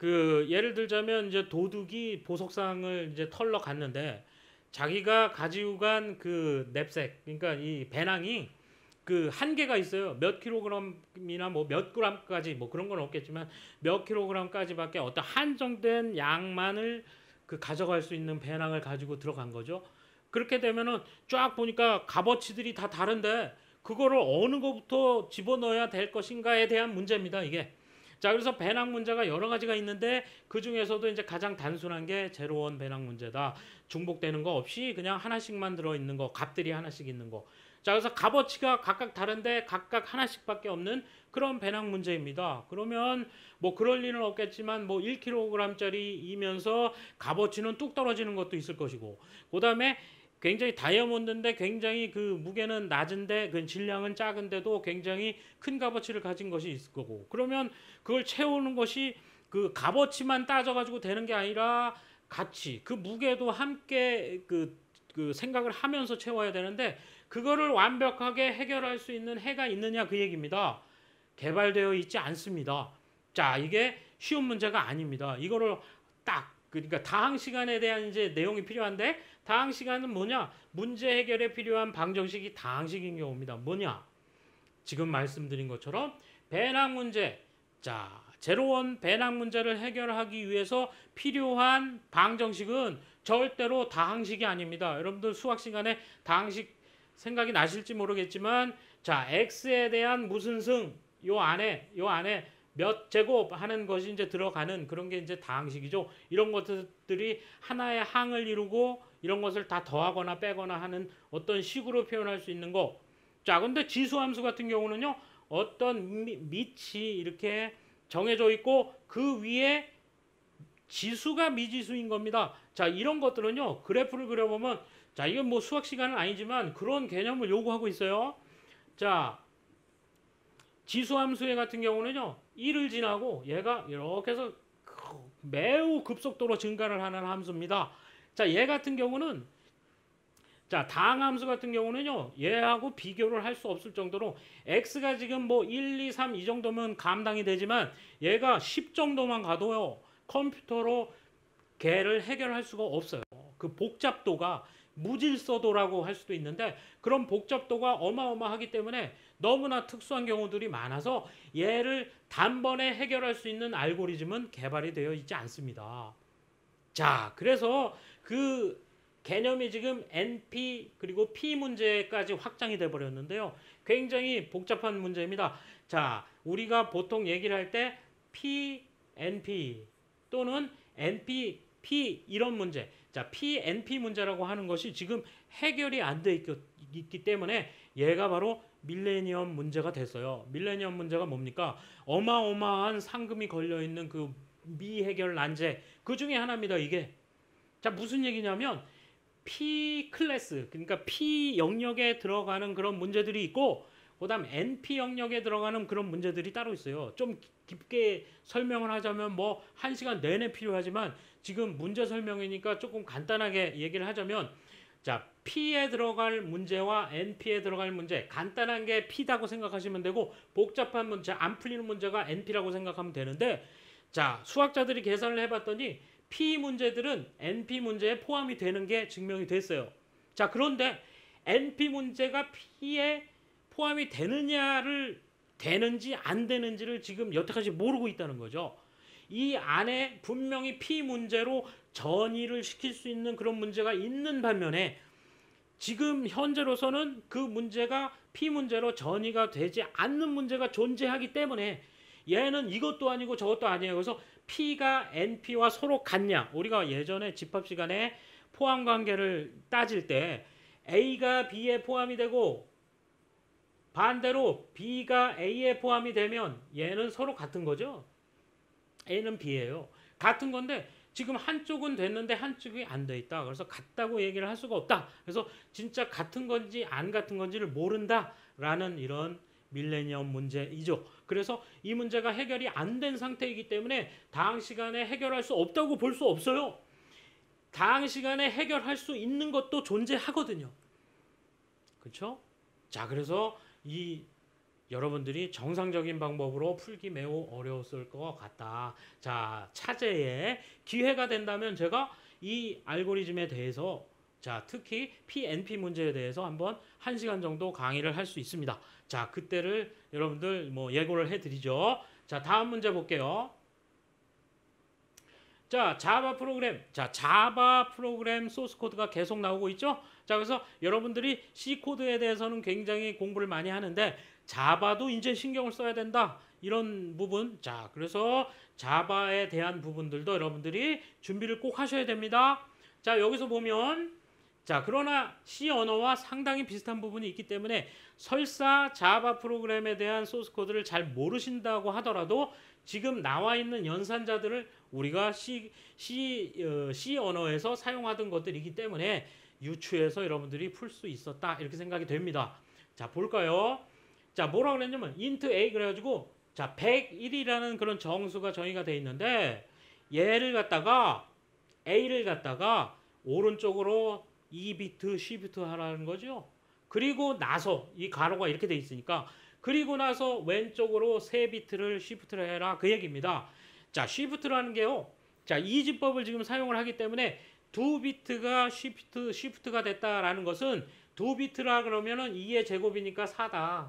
예를 들자면 이제 도둑이 보석상을 이제 털러 갔는데 자기가 가지고 간 그 냅색, 그러니까 이 배낭이 한계가 있어요. 몇 킬로그램이나 뭐 몇 그램까지 뭐 그런 건 없겠지만 몇 킬로그램까지밖에 어떤 한정된 양만을 가져갈 수 있는 배낭을 가지고 들어간 거죠. 그렇게 되면은 쫙 보니까 값어치들이 다 다른데 그거를 어느 것부터 집어넣어야 될 것인가에 대한 문제입니다. 이게. 자, 그래서 배낭 문제가 여러 가지가 있는데 그 중에서도 이제 가장 단순한 게 제로원 배낭 문제다. 중복되는 거 없이 그냥 하나씩만 들어있는 거, 값들이 하나씩 있는 거. 자, 그래서 값어치가 각각 다른데 각각 하나씩밖에 없는 그런 배낭 문제입니다. 그러면 뭐 그럴 리는 없겠지만 뭐 1kg짜리이면서 값어치는 뚝 떨어지는 것도 있을 것이고, 그 다음에 굉장히 다이아몬드인데 굉장히 무게는 낮은데 질량은 작은데도 굉장히 큰 값어치를 가진 것이 있을 거고, 그러면 그걸 채우는 것이 값어치만 따져가지고 되는 게 아니라 같이 무게도 함께 생각을 하면서 채워야 되는데 그거를 완벽하게 해결할 수 있는 해가 있느냐 그 얘기입니다. 개발되어 있지 않습니다. 자, 이게 쉬운 문제가 아닙니다. 이거를 그러니까 다항 시간에 대한 이제 내용이 필요한데, 다항 시간은 뭐냐? 문제 해결에 필요한 방정식이 다항식인 경우입니다. 뭐냐? 지금 말씀드린 것처럼 배낭 문제. 자, 제로원 배낭 문제를 해결하기 위해서 필요한 방정식은 절대로 다항식이 아닙니다. 여러분들 수학 시간에 다항식 생각이 나실지 모르겠지만, 자, x에 대한 무슨 승, 요 안에 몇 제곱 하는 것이 이제 들어가는 그런 게 이제 다항식이죠. 이런 것들이 하나의 항을 이루고 이런 것을 다 더하거나 빼거나 하는 어떤 식으로 표현할 수 있는 거. 자, 근데 지수함수 같은 경우는요, 어떤 밑이 이렇게 정해져 있고 그 위에 지수가 미지수인 겁니다. 자, 이런 것들은요, 그래프를 그려보면, 자, 이건 뭐 수학 시간은 아니지만 그런 개념을 요구하고 있어요. 자, 지수함수의 같은 경우는요, 1을 지나고 얘가 이렇게 해서 매우 급속도로 증가를 하는 함수입니다. 자, 얘 같은 경우는, 자, 다항함수 같은 경우는요, 얘하고 비교를 할 수 없을 정도로 x가 지금 뭐 1, 2, 3 이 정도면 감당이 되지만 얘가 10 정도만 가도요, 컴퓨터로 걔를 해결할 수가 없어요. 그 복잡도가 무질서도라고 할 수도 있는데 그런 복잡도가 어마어마하기 때문에 너무나 특수한 경우들이 많아서 얘를 단번에 해결할 수 있는 알고리즘은 개발이 되어 있지 않습니다. 자, 그래서 개념이 지금 NP 그리고 P 문제까지 확장이 돼 버렸는데요. 굉장히 복잡한 문제입니다. 자, 우리가 보통 얘기를 할 때 P, NP 또는 NP, P 이런 문제, 자, P, NP 문제라고 하는 것이 지금 해결이 안 돼 있기 때문에 얘가 바로 밀레니엄 문제가 됐어요. 밀레니엄 문제가 뭡니까? 어마어마한 상금이 걸려있는 미해결 난제 그 중에 하나입니다. 이게. 자, 무슨 얘기냐면 P 클래스, 그러니까 P 영역에 들어가는 그런 문제들이 있고 그 다음 NP 영역에 들어가는 그런 문제들이 따로 있어요. 좀 깊게 설명을 하자면 뭐 1시간 내내 필요하지만 지금 문제 설명이니까 조금 간단하게 얘기를 하자면, 자, P에 들어갈 문제와 NP에 들어갈 문제, 간단한 게 P다고 생각하시면 되고 복잡한 문제, 안 풀리는 문제가 NP라고 생각하면 되는데, 자, 수학자들이 계산을 해봤더니 P 문제들은 NP 문제에 포함이 되는 게 증명이 됐어요. 자, 그런데 NP 문제가 P에 포함이 되는지 안 되는지를 지금 여태까지 모르고 있다는 거죠. 이 안에 분명히 P 문제로 전이를 시킬 수 있는 그런 문제가 있는 반면에 지금 현재로서는 그 문제가 P 문제로 전이가 되지 않는 문제가 존재하기 때문에 얘는 이것도 아니고 저것도 아니에요. 그래서 P가 NP와 서로 같냐? 우리가 예전에 집합 시간에 포함 관계를 따질 때 A가 B에 포함이 되고 반대로 B가 A에 포함이 되면 얘는 서로 같은 거죠. A는 B예요. 같은 건데 지금 한쪽은 됐는데 한쪽이 안 돼 있다. 그래서 같다고 얘기를 할 수가 없다. 그래서 진짜 같은 건지 안 같은 건지를 모른다라는 이런 밀레니엄 문제이죠. 그래서 이 문제가 해결이 안 된 상태이기 때문에 다음 시간에 해결할 수 없다고 볼 수 없어요. 다음 시간에 해결할 수 있는 것도 존재하거든요. 그렇죠? 자, 그래서 이 여러분들이 정상적인 방법으로 풀기 매우 어려웠을 것 같다. 자, 차제에 기회가 된다면 제가 이 알고리즘에 대해서 자, 특히 PNP 문제에 대해서 한번 1시간 정도 강의를 할 수 있습니다. 자, 그때를 여러분들 뭐 예고를 해드리죠. 자, 다음 문제 볼게요. 자, 자바 프로그램. 자, 자바 프로그램 소스 코드가 계속 나오고 있죠? 자, 그래서 여러분들이 C 코드에 대해서는 굉장히 공부를 많이 하는데 자바도 이제 신경을 써야 된다. 이런 부분. 자, 그래서 자바에 대한 부분들도 여러분들이 준비를 꼭 하셔야 됩니다. 자, 여기서 보면 자, 그러나 C 언어와 상당히 비슷한 부분이 있기 때문에 설사 자바 프로그램에 대한 소스 코드를 잘 모르신다고 하더라도 지금 나와 있는 연산자들을 우리가 C 언어에서 사용하던 것들이기 때문에 유추해서 여러분들이 풀 수 있었다. 이렇게 생각이 됩니다. 자, 볼까요? 자, 뭐라고 그랬냐면 int a 그래가지고 자, 101이라는 그런 정수가 정의가 되어 있는데 얘를 갖다가 a를 갖다가 오른쪽으로 2비트, C비트 하라는 거죠. 그리고 나서 이 가로가 이렇게 돼 있으니까 그리고 나서 왼쪽으로 3비트를 C비트를 해라 그 얘기입니다. 자, C비트라는 게요. 자, 이진법을 지금 사용을 하기 때문에 2비트가 C비트가 됐다라는 것은 2비트라 그러면은 2의 제곱이니까 4다.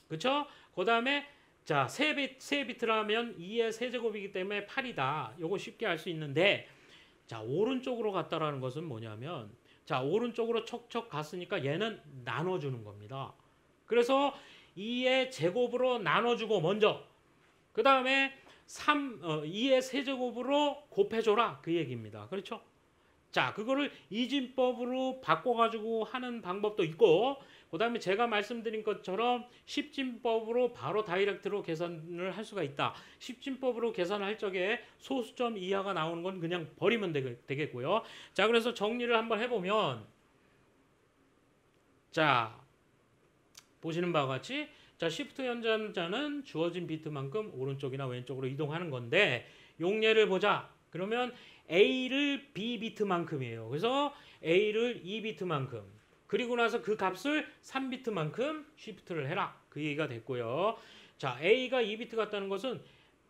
그쵸? 그 다음에 자, 3비트라면 2의 세제곱이기 때문에 8이다. 요거 쉽게 알 수 있는데 자, 오른쪽으로 갔다라는 것은 뭐냐면 자, 오른쪽으로 척척 갔으니까 얘는 나눠주는 겁니다. 그래서 2의 제곱으로 나눠주고 먼저 그 다음에 2의 세제곱으로 곱해줘라 그 얘기입니다. 그렇죠? 자, 그거를 이진법으로 바꿔가지고 하는 방법도 있고 그 다음에 제가 말씀드린 것처럼 십진법으로 바로 다이렉트로 계산을 할 수가 있다. 십진법으로 계산할 적에 소수점 이하가 나오는 건 그냥 버리면 되겠고요. 자, 그래서 정리를 한번 해보면 자, 보시는 바와 같이 자, 시프트 연산자는 주어진 비트만큼 오른쪽이나 왼쪽으로 이동하는 건데 용례를 보자. 그러면 A를 B비트만큼이에요. 그래서 A를 2비트만큼 그리고 나서 그 값을 3비트만큼 시프트를 해라. 그 얘기가 됐고요. 자, A가 2비트 같다는 것은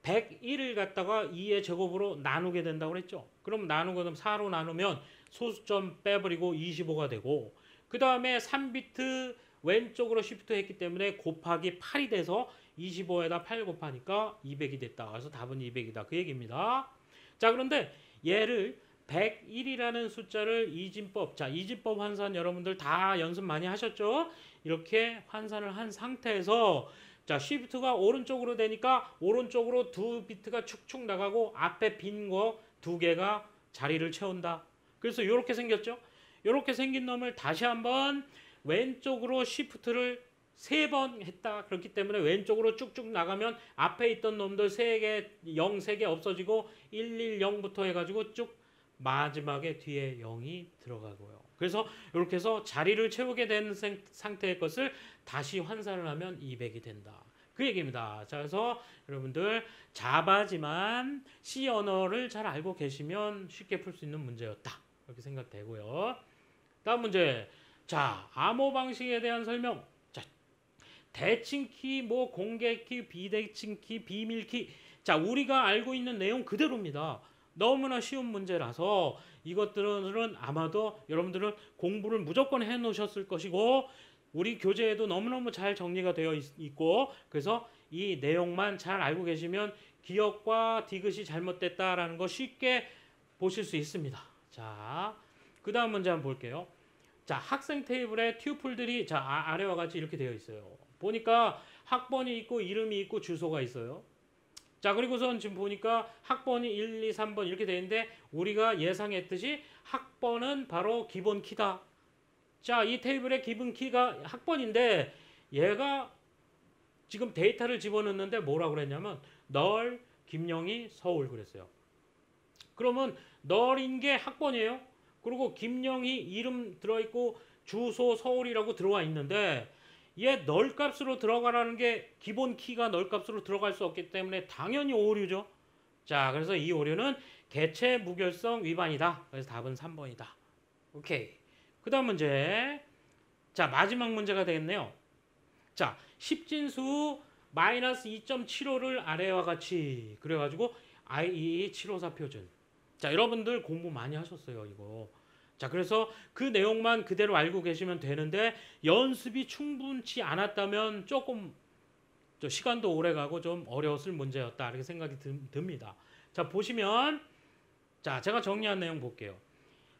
101을 갖다가 2의 제곱으로 나누게 된다고 그랬죠. 그럼 나누고 4로 나누면 소수점 빼버리고 25가 되고 그 다음에 3비트 왼쪽으로 시프트 했기 때문에 곱하기 8이 돼서 25에다 8 곱하니까 200이 됐다. 그래서 답은 200이다. 그 얘기입니다. 자, 그런데 얘를 101이라는 숫자를 이진법, 자, 이진법 환산 여러분들 다 연습 많이 하셨죠? 이렇게 환산을 한 상태에서 자, 시프트가 오른쪽으로 되니까 오른쪽으로 2비트가 축축 나가고 앞에 빈 거 2개가 자리를 채운다. 그래서 이렇게 생겼죠? 이렇게 생긴 놈을 다시 한번 왼쪽으로 시프트를 3번 했다. 그렇기 때문에 왼쪽으로 쭉쭉 나가면 앞에 있던 놈들 3개, 0 3개 없어지고 110부터 해가지고 쭉 마지막에 뒤에 0이 들어가고요. 그래서 이렇게 해서 자리를 채우게 된 상태의 것을 다시 환산을 하면 200이 된다. 그 얘기입니다. 자, 그래서 여러분들 자바지만 C 언어를 잘 알고 계시면 쉽게 풀 수 있는 문제였다. 그렇게 생각되고요. 다음 문제. 자, 암호 방식에 대한 설명. 자, 대칭키, 뭐 공개키, 비대칭키, 비밀키. 자, 우리가 알고 있는 내용 그대로입니다. 너무나 쉬운 문제라서 이것들은 아마도 여러분들은 공부를 무조건 해 놓으셨을 것이고 우리 교재에도 너무너무 잘 정리가 되어 있고 그래서 이 내용만 잘 알고 계시면 기억과 디귿이 잘못됐다라는 거 쉽게 보실 수 있습니다. 자, 그 다음 문제 한번 볼게요. 자, 학생 테이블에 튜플들이 자, 아래와 같이 이렇게 되어 있어요. 보니까 학번이 있고 이름이 있고 주소가 있어요. 자, 그리고선 지금 보니까 학번이 1, 2, 3번 이렇게 되어 있는데 우리가 예상했듯이 학번은 바로 기본 키다. 자, 이 테이블의 기본 키가 학번인데 얘가 지금 데이터를 집어넣는데 뭐라고 그랬냐면 널 김영희 서울 그랬어요. 그러면 널인 게 학번이에요. 그리고 김영희 이름 들어있고 주소 서울이라고 들어와 있는데 얘 널 값으로 들어가라는 게 기본 키가 널 값으로 들어갈 수 없기 때문에 당연히 오류죠. 자, 그래서 이 오류는 개체 무결성 위반이다. 그래서 답은 3번이다. 오케이. 그 다음 문제. 자, 마지막 문제가 되겠네요. 자, 십진수 마이너스 2.75를 아래와 같이 그래가지고 IEE 754 표준. 자, 여러분들 공부 많이 하셨어요, 이거. 자, 그래서 그 내용만 그대로 알고 계시면 되는데 연습이 충분치 않았다면 조금 시간도 오래 가고 좀 어려웠을 문제였다 이렇게 생각이 듭니다. 자, 보시면 자, 제가 정리한 내용 볼게요.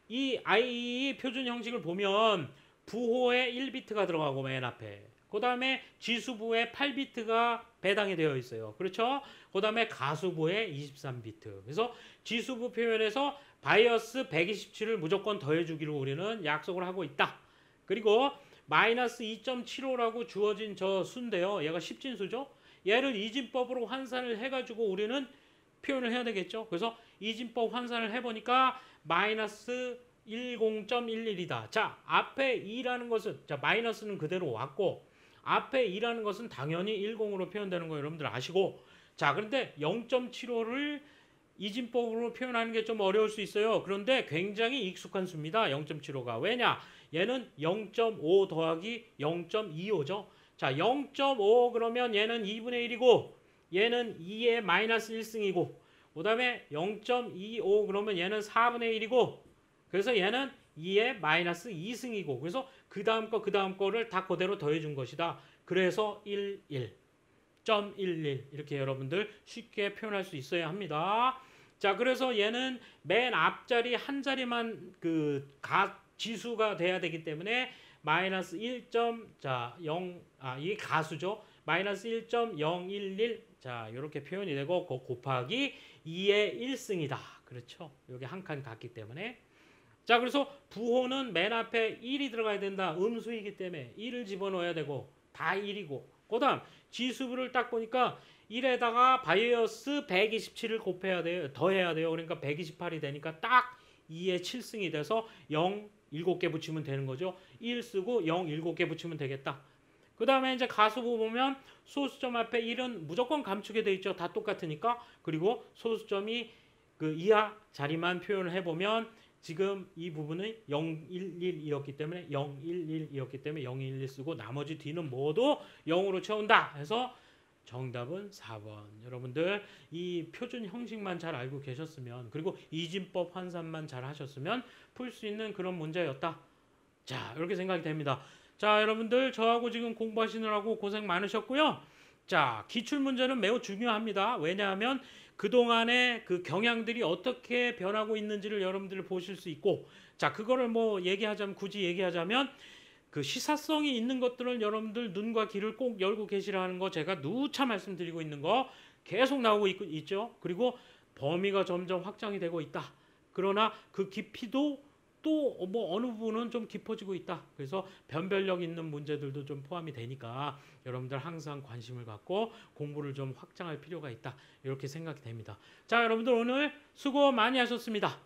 이 IEE 표준 형식을 보면 부호에 1비트가 들어가고 맨 앞에 그 다음에 지수부에 8비트가 배당이 되어 있어요. 그렇죠? 그 다음에 가수부에 23비트. 그래서 지수부 표현에서 바이어스 127을 무조건 더해주기로 우리는 약속을 하고 있다. 그리고 마이너스 2.75라고 주어진 저 수인데요. 얘가 십진수죠. 얘를 이진법으로 환산을 해가지고 우리는 표현을 해야 되겠죠. 그래서 이진법 환산을 해보니까 마이너스 10.11이다. 자, 앞에 2라는 것은 자 마이너스는 그대로 왔고 앞에 2라는 것은 당연히 10으로 표현되는 거 여러분들 아시고 자 그런데 0.75를 이진법으로 표현하는 게 좀 어려울 수 있어요. 그런데 굉장히 익숙한 수입니다. 0.75가. 왜냐? 얘는 0.5 더하기 0.25죠. 자, 0.5 그러면 얘는 2분의 1이고 얘는 2의 마이너스 1승이고 그 다음에 0.25 그러면 얘는 4분의 1이고 그래서 얘는 2의 마이너스 2승이고 그래서 그 다음 거를 다 그대로 더해준 것이다. 그래서 11.11 이렇게 여러분들 쉽게 표현할 수 있어야 합니다. 자, 그래서 얘는 맨 앞자리 한 자리만 지수가 돼야 되기 때문에 마이너스 1. 이게 가수죠. 마이너스 1.011 자, 이렇게 표현이 되고 곱하기 2의 1승이다. 그렇죠? 여기 한 칸 같기 때문에 자, 그래서 부호는 맨 앞에 1이 들어가야 된다. 음수이기 때문에 1을 집어넣어야 되고 다 1이고 그 다음 지수부를 딱 보니까 1에다가 바이어스 127을 곱해야 돼요. 더해야 돼요. 그러니까 128이 되니까 딱 2의 7승이 돼서 0 7개 붙이면 되는 거죠. 1 쓰고 0 7개 붙이면 되겠다. 그 다음에 이제 가수부 보면 소수점 앞에 1은 무조건 감추게 돼 있죠. 다 똑같으니까. 그리고 소수점이 그 이하 자리만 표현을 해보면 지금 이 부분은 011이었기 때문에 011이었기 때문에 011 쓰고 나머지 뒤는 모두 0으로 채운다 해서 정답은 4번. 여러분들 이 표준 형식만 잘 알고 계셨으면 그리고 이진법 환산만 잘 하셨으면 풀 수 있는 그런 문제였다. 자, 이렇게 생각이 됩니다. 자, 여러분들 저하고 지금 공부하시느라고 고생 많으셨고요. 자, 기출문제는 매우 중요합니다. 왜냐하면 그동안의 그 경향들이 어떻게 변하고 있는지를 여러분들 보실 수 있고 자, 그거를 뭐 굳이 얘기하자면 그 시사성이 있는 것들은 여러분들 눈과 귀를 꼭 열고 계시라는 거 제가 누차 말씀드리고 있는 거 계속 나오고 있죠. 그리고 범위가 점점 확장이 되고 있다. 그러나 그 깊이도 또 뭐 어느 부분은 좀 깊어지고 있다. 그래서 변별력 있는 문제들도 좀 포함이 되니까 여러분들 항상 관심을 갖고 공부를 좀 확장할 필요가 있다. 이렇게 생각이 됩니다. 자, 여러분들 오늘 수고 많이 하셨습니다.